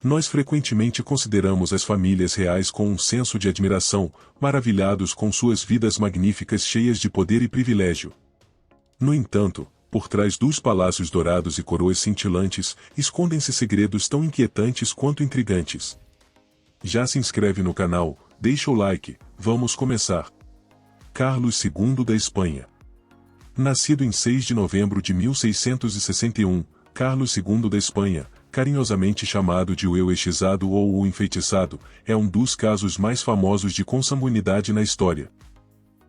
Nós frequentemente consideramos as famílias reais com um senso de admiração, maravilhados com suas vidas magníficas cheias de poder e privilégio. No entanto, por trás dos palácios dourados e coroas cintilantes, escondem-se segredos tão inquietantes quanto intrigantes. Já se inscreve no canal, deixa o like, vamos começar. Carlos II da Espanha. Nascido em 6 de novembro de 1661, Carlos II da Espanha, carinhosamente chamado de o Euexizado ou o Enfeitiçado, é um dos casos mais famosos de consanguinidade na história.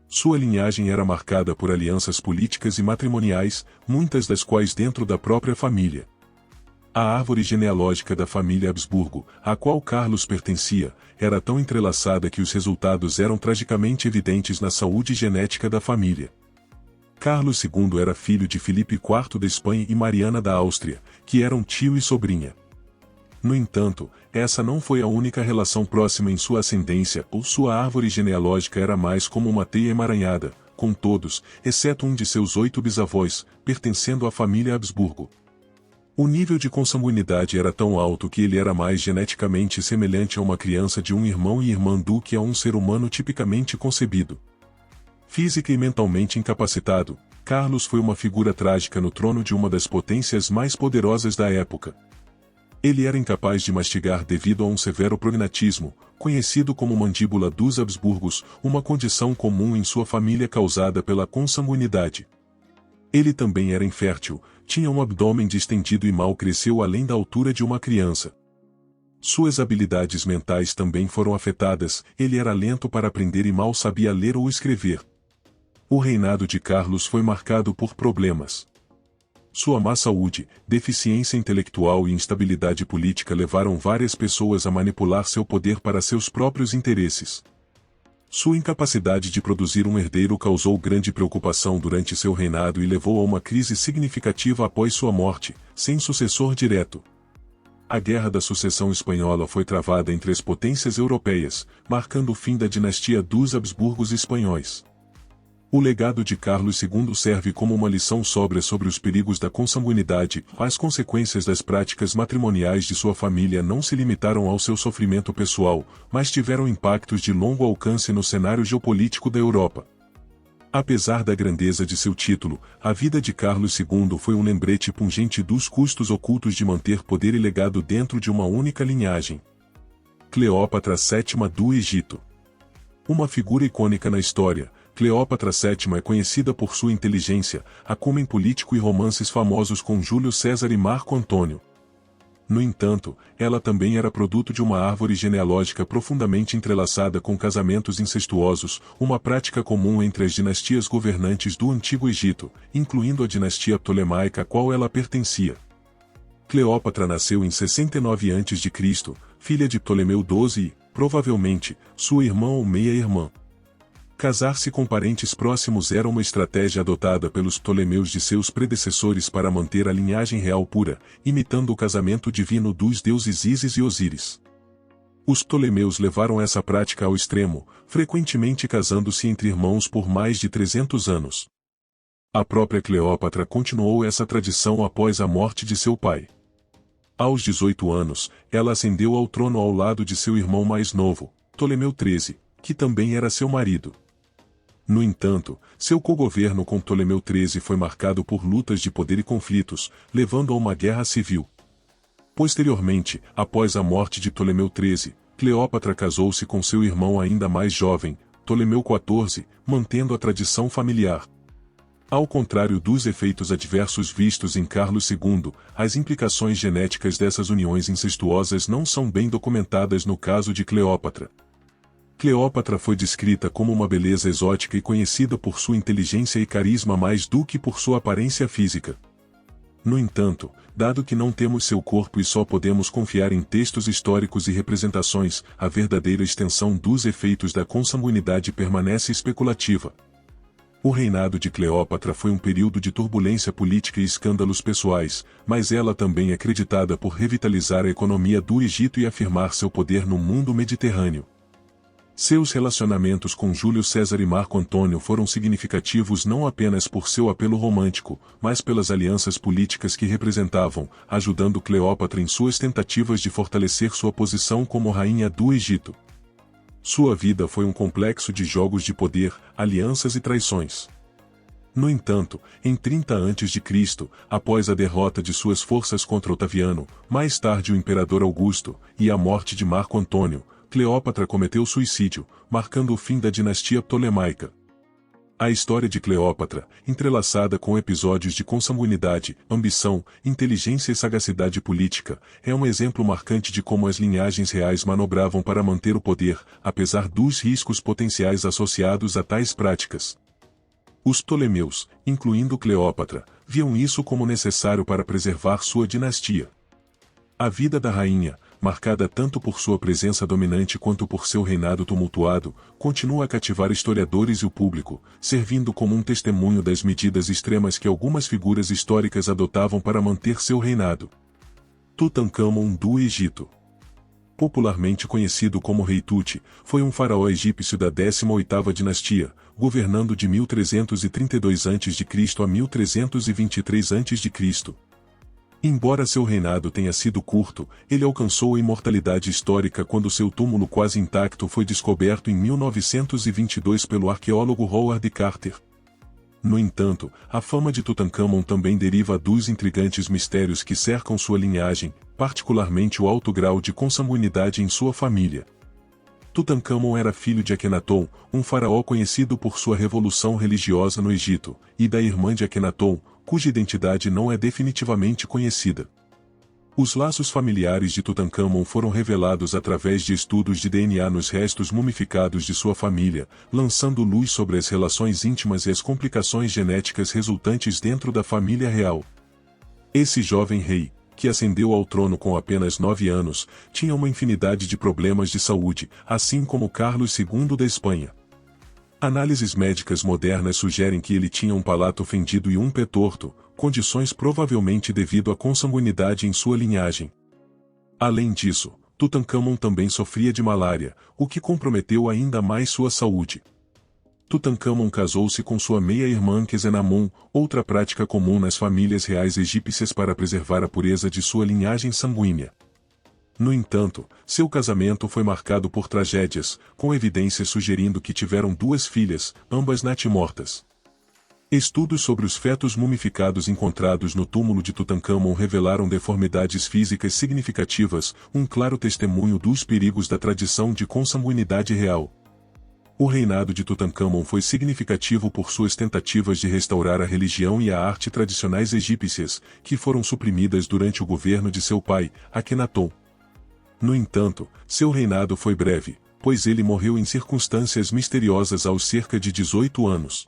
Sua linhagem era marcada por alianças políticas e matrimoniais, muitas das quais dentro da própria família. A árvore genealógica da família Habsburgo, à qual Carlos pertencia, era tão entrelaçada que os resultados eram tragicamente evidentes na saúde genética da família. Carlos II era filho de Filipe IV da Espanha e Mariana da Áustria, que eram tio e sobrinha. No entanto, essa não foi a única relação próxima em sua ascendência, ou sua árvore genealógica era mais como uma teia emaranhada, com todos, exceto um de seus 8 bisavós, pertencendo à família Habsburgo. O nível de consanguinidade era tão alto que ele era mais geneticamente semelhante a uma criança de um irmão e irmã do que a um ser humano tipicamente concebido. Física e mentalmente incapacitado, Carlos foi uma figura trágica no trono de uma das potências mais poderosas da época. Ele era incapaz de mastigar devido a um severo prognatismo, conhecido como mandíbula dos Habsburgos, uma condição comum em sua família causada pela consanguinidade. Ele também era infértil, tinha um abdômen distendido e mal cresceu além da altura de uma criança. Suas habilidades mentais também foram afetadas, ele era lento para aprender e mal sabia ler ou escrever. O reinado de Carlos foi marcado por problemas. Sua má saúde, deficiência intelectual e instabilidade política levaram várias pessoas a manipular seu poder para seus próprios interesses. Sua incapacidade de produzir um herdeiro causou grande preocupação durante seu reinado e levou a uma crise significativa após sua morte, sem sucessor direto. A Guerra da Sucessão Espanhola foi travada entre as potências europeias, marcando o fim da dinastia dos Habsburgos espanhóis. O legado de Carlos II serve como uma lição sóbria sobre os perigos da consanguinidade. As consequências das práticas matrimoniais de sua família não se limitaram ao seu sofrimento pessoal, mas tiveram impactos de longo alcance no cenário geopolítico da Europa. Apesar da grandeza de seu título, a vida de Carlos II foi um lembrete pungente dos custos ocultos de manter poder e legado dentro de uma única linhagem. Cleópatra VII do Egito. Uma figura icônica na história, Cleópatra VII é conhecida por sua inteligência, acumen político e romances famosos com Júlio César e Marco Antônio. No entanto, ela também era produto de uma árvore genealógica profundamente entrelaçada com casamentos incestuosos, uma prática comum entre as dinastias governantes do Antigo Egito, incluindo a dinastia ptolemaica a qual ela pertencia. Cleópatra nasceu em 69 a.C., filha de Ptolomeu XII e, provavelmente, sua irmã ou meia-irmã. Casar-se com parentes próximos era uma estratégia adotada pelos Ptolomeus de seus predecessores para manter a linhagem real pura, imitando o casamento divino dos deuses Ísis e Osíris. Os Ptolomeus levaram essa prática ao extremo, frequentemente casando-se entre irmãos por mais de 300 anos. A própria Cleópatra continuou essa tradição após a morte de seu pai. Aos 18 anos, ela ascendeu ao trono ao lado de seu irmão mais novo, Ptolomeu XIII, que também era seu marido. No entanto, seu cogoverno com Ptolomeu XIII foi marcado por lutas de poder e conflitos, levando a uma guerra civil. Posteriormente, após a morte de Ptolomeu XIII, Cleópatra casou-se com seu irmão ainda mais jovem, Ptolomeu XIV, mantendo a tradição familiar. Ao contrário dos efeitos adversos vistos em Carlos II, as implicações genéticas dessas uniões incestuosas não são bem documentadas no caso de Cleópatra. Cleópatra foi descrita como uma beleza exótica e conhecida por sua inteligência e carisma mais do que por sua aparência física. No entanto, dado que não temos seu corpo e só podemos confiar em textos históricos e representações, a verdadeira extensão dos efeitos da consanguinidade permanece especulativa. O reinado de Cleópatra foi um período de turbulência política e escândalos pessoais, mas ela também é creditada por revitalizar a economia do Egito e afirmar seu poder no mundo mediterrâneo. Seus relacionamentos com Júlio César e Marco Antônio foram significativos não apenas por seu apelo romântico, mas pelas alianças políticas que representavam, ajudando Cleópatra em suas tentativas de fortalecer sua posição como rainha do Egito. Sua vida foi um complexo de jogos de poder, alianças e traições. No entanto, em 30 a.C., após a derrota de suas forças contra Otaviano, mais tarde o imperador Augusto, e a morte de Marco Antônio, Cleópatra cometeu suicídio, marcando o fim da dinastia ptolemaica. A história de Cleópatra, entrelaçada com episódios de consanguinidade, ambição, inteligência e sagacidade política, é um exemplo marcante de como as linhagens reais manobravam para manter o poder, apesar dos riscos potenciais associados a tais práticas. Os Ptolomeus, incluindo Cleópatra, viam isso como necessário para preservar sua dinastia. A vida da rainha, marcada tanto por sua presença dominante quanto por seu reinado tumultuado, continua a cativar historiadores e o público, servindo como um testemunho das medidas extremas que algumas figuras históricas adotavam para manter seu reinado. Tutancâmon do Egito. Popularmente conhecido como Rei Tut, foi um faraó egípcio da 18ª dinastia, governando de 1332 a.C. a 1323 a.C. Embora seu reinado tenha sido curto, ele alcançou a imortalidade histórica quando seu túmulo quase intacto foi descoberto em 1922 pelo arqueólogo Howard Carter. No entanto, a fama de Tutancâmon também deriva dos intrigantes mistérios que cercam sua linhagem, particularmente o alto grau de consanguinidade em sua família. Tutancâmon era filho de Akenaton, um faraó conhecido por sua revolução religiosa no Egito, e da irmã de Akenaton, cuja identidade não é definitivamente conhecida. Os laços familiares de Tutancâmon foram revelados através de estudos de DNA nos restos mumificados de sua família, lançando luz sobre as relações íntimas e as complicações genéticas resultantes dentro da família real. Esse jovem rei, que ascendeu ao trono com apenas 9 anos, tinha uma infinidade de problemas de saúde, assim como Carlos II da Espanha. Análises médicas modernas sugerem que ele tinha um palato fendido e um pé torto, condições provavelmente devido à consanguinidade em sua linhagem. Além disso, Tutancâmon também sofria de malária, o que comprometeu ainda mais sua saúde. Tutancâmon casou-se com sua meia-irmã Quezenamon, outra prática comum nas famílias reais egípcias para preservar a pureza de sua linhagem sanguínea. No entanto, seu casamento foi marcado por tragédias, com evidências sugerindo que tiveram 2 filhas, ambas natimortas. Estudos sobre os fetos mumificados encontrados no túmulo de Tutancâmon revelaram deformidades físicas significativas, um claro testemunho dos perigos da tradição de consanguinidade real. O reinado de Tutancâmon foi significativo por suas tentativas de restaurar a religião e a arte tradicionais egípcias, que foram suprimidas durante o governo de seu pai, Akenaton. No entanto, seu reinado foi breve, pois ele morreu em circunstâncias misteriosas aos cerca de 18 anos.